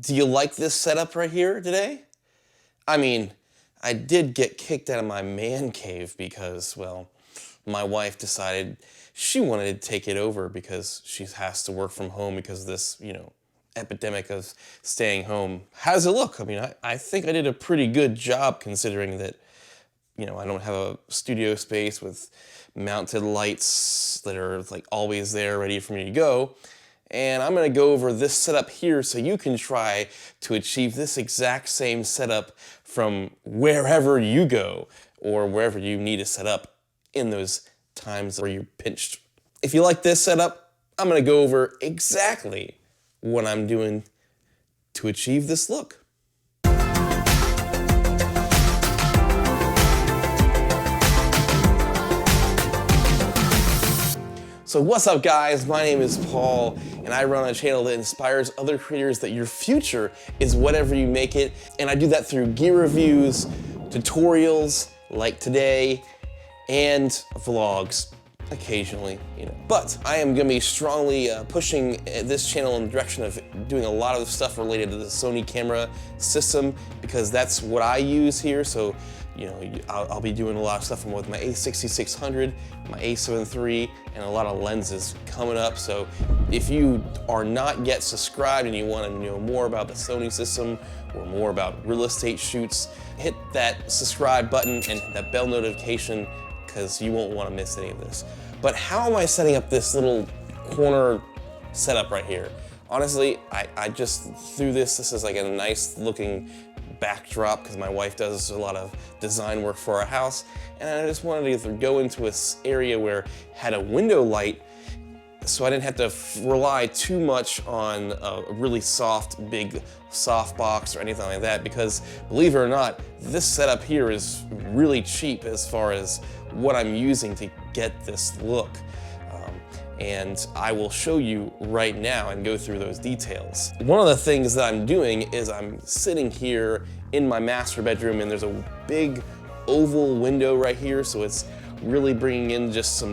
Do you like this setup right here today? I mean, I did get kicked out of my man cave because, well, my wife decided she wanted to take it over because she has to work from home because of this, epidemic of staying home. How does it look? I mean, I think I did a pretty good job considering that, I don't have a studio space with mounted lights that are like always there ready for me to go. And I'm gonna go over this setup here so you can try to achieve this exact same setup from wherever you go or wherever you need to set up in those times where you're pinched. If you like this setup, I'm gonna go over exactly what I'm doing to achieve this look. So what's up guys, my name is Paul and I run a channel that inspires other creators that your future is whatever you make it, and I do that through gear reviews, tutorials like today, and vlogs occasionally, But I am going to be strongly pushing this channel in the direction of doing a lot of stuff related to the Sony camera system because that's what I use here. So, I'll be doing a lot of stuff with my a6600, my a7 III, and a lot of lenses coming up. So if you are not yet subscribed and you want to know more about the Sony system or more about real estate shoots, hit that subscribe button and that bell notification because you won't want to miss any of this. But how am I setting up this little corner setup right here? Honestly, I just threw this. This is like a nice looking backdrop because my wife does a lot of design work for our house, and I just wanted to go into this area where it had a window light so I didn't have to rely too much on a really soft, big softbox or anything like that, because believe it or not, this setup here is really cheap as far as what I'm using to get this look. And I will show you right now and go through those details. One of the things that I'm doing is I'm sitting here in my master bedroom and there's a big oval window right here, so it's really bringing in just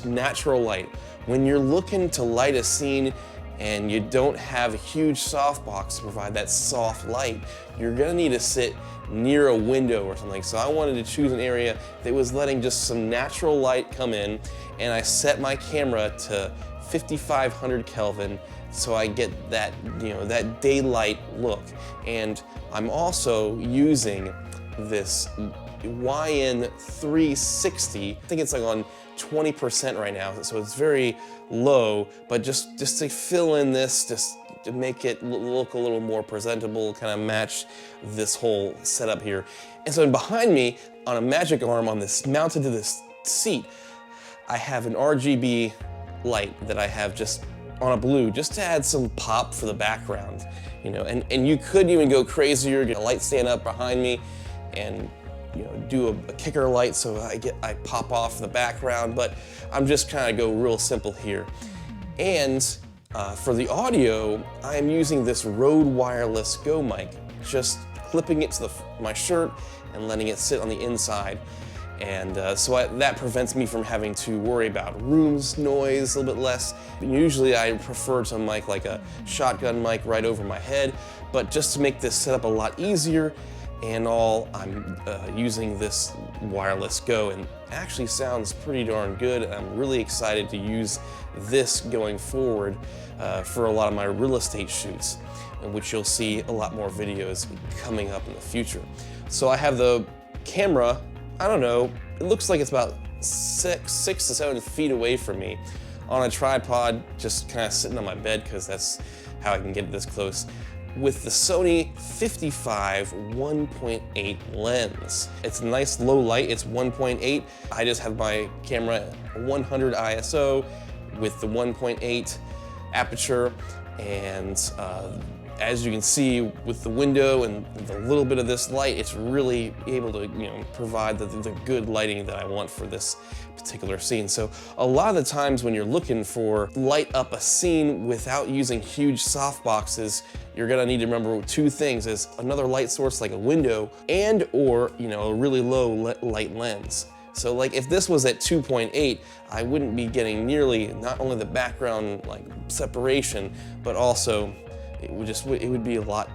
natural light. When you're looking to light a scene and you don't have a huge softbox to provide that soft light, you're gonna need to sit near a window or something. So I wanted to choose an area that was letting just some natural light come in, and I set my camera to 5500 Kelvin so I get that, that daylight look. And I'm also using this YN360. I think it's like on 20% right now, so it's very low, but just to fill in this, just to make it look a little more presentable, kind of match this whole setup here. And so behind me, on a magic arm on this, mounted to this seat, I have an RGB light that I have just on a blue, just to add some pop for the background, and you could even go crazier, get a light stand up behind me, and do a kicker light so I pop off the background, but I'm just kind of go real simple here. And for the audio, I'm using this Rode Wireless Go mic, just clipping it to my shirt and letting it sit on the inside. And that prevents me from having to worry about room noise a little bit less. Usually I prefer to mic like a shotgun mic right over my head, but just to make this setup a lot easier and all, I'm using this Wireless Go, and it actually sounds pretty darn good. I'm really excited to use this going forward for a lot of my real estate shoots, in which you'll see a lot more videos coming up in the future. So I have the camera, I don't know, it looks like it's about 6 to 7 feet away from me on a tripod, just kind of sitting on my bed because that's how I can get this close, with the Sony 55 1.8 lens. It's a nice low light, it's 1.8. I just have my camera 100 ISO with the 1.8 aperture, and as you can see with the window and the little bit of this light, it's really able to provide the good lighting that I want for this particular scene. So a lot of the times when you're looking for light up a scene without using huge softboxes, you're gonna need to remember two things: is another light source like a window, and or a really low light lens. So like if this was at 2.8, I wouldn't be getting nearly not only the background like separation, but also it would be a lot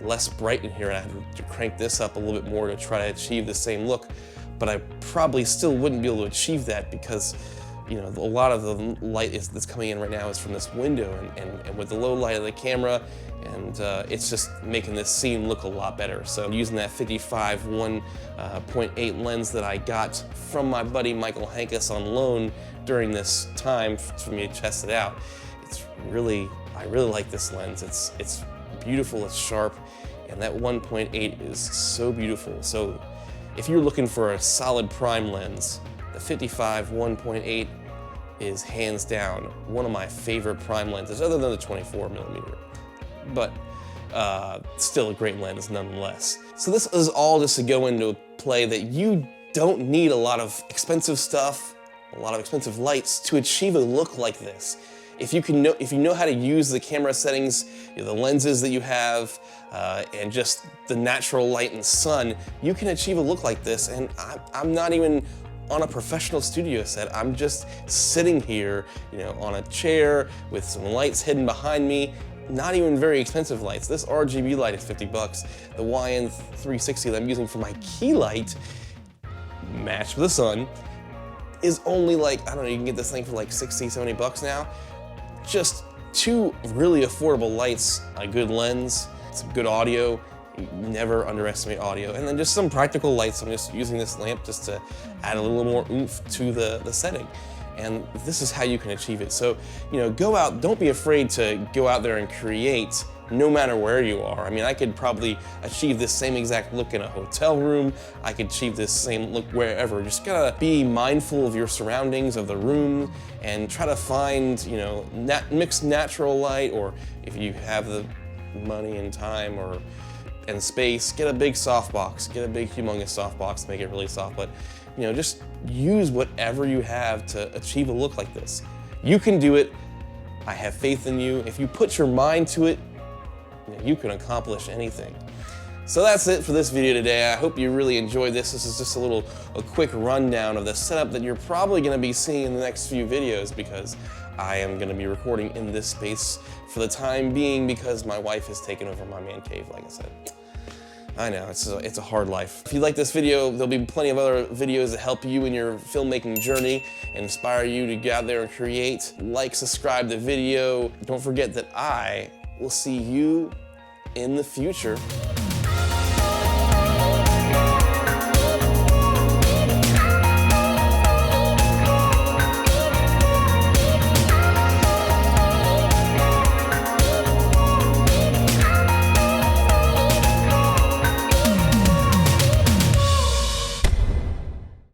less bright in here, and I have to crank this up a little bit more to try to achieve the same look. But I probably still wouldn't be able to achieve that because, you know, a lot of the light that's coming in right now is from this window, and with the low light of the camera, and it's just making this scene look a lot better. So using that 55 1.8 lens that I got from my buddy Michael Hankus on loan during this time for me to test it out, I really like this lens. It's beautiful, it's sharp, and that 1.8 is so beautiful. So if you're looking for a solid prime lens, the 55 1.8 is hands down one of my favorite prime lenses, other than the 24mm. But still a great lens nonetheless. So this is all just to go into play that you don't need a lot of expensive stuff, a lot of expensive lights to achieve a look like this. If you know how to use the camera settings, you know, the lenses that you have, and just the natural light and sun, you can achieve a look like this. And I'm not even on a professional studio set. I'm just sitting here, you know, on a chair with some lights hidden behind me. Not even very expensive lights. This RGB light is 50 bucks. The YN360 that I'm using for my key light, matched with the sun, is only like, I don't know, you can get this thing for like 60, 70 bucks now. Just two really affordable lights, a good lens, some good audio. You never underestimate audio. And then just some practical lights. I'm just using this lamp just to add a little more oomph to the setting. And this is how you can achieve it. So, you know, go out, don't be afraid to go out there and create no matter where you are. I mean, I could probably achieve this same exact look in a hotel room. I could achieve this same look wherever. Just gotta be mindful of your surroundings, of the room, and try to find, you know, mix natural light, or if you have the money and time and space, get a big softbox, get a big humongous softbox, make it really soft, but you know, just use whatever you have to achieve a look like this. You can do it. I have faith in you. If you put your mind to it, you can accomplish anything. So that's it for this video today. I hope you really enjoyed this. This is just a quick rundown of the setup that you're probably gonna be seeing in the next few videos, because I am gonna be recording in this space for the time being because my wife has taken over my man cave, like I said. I know, it's a hard life. If you like this video, there'll be plenty of other videos that help you in your filmmaking journey and inspire you to get out there and create. Like, subscribe the video. Don't forget that I will see you in the future.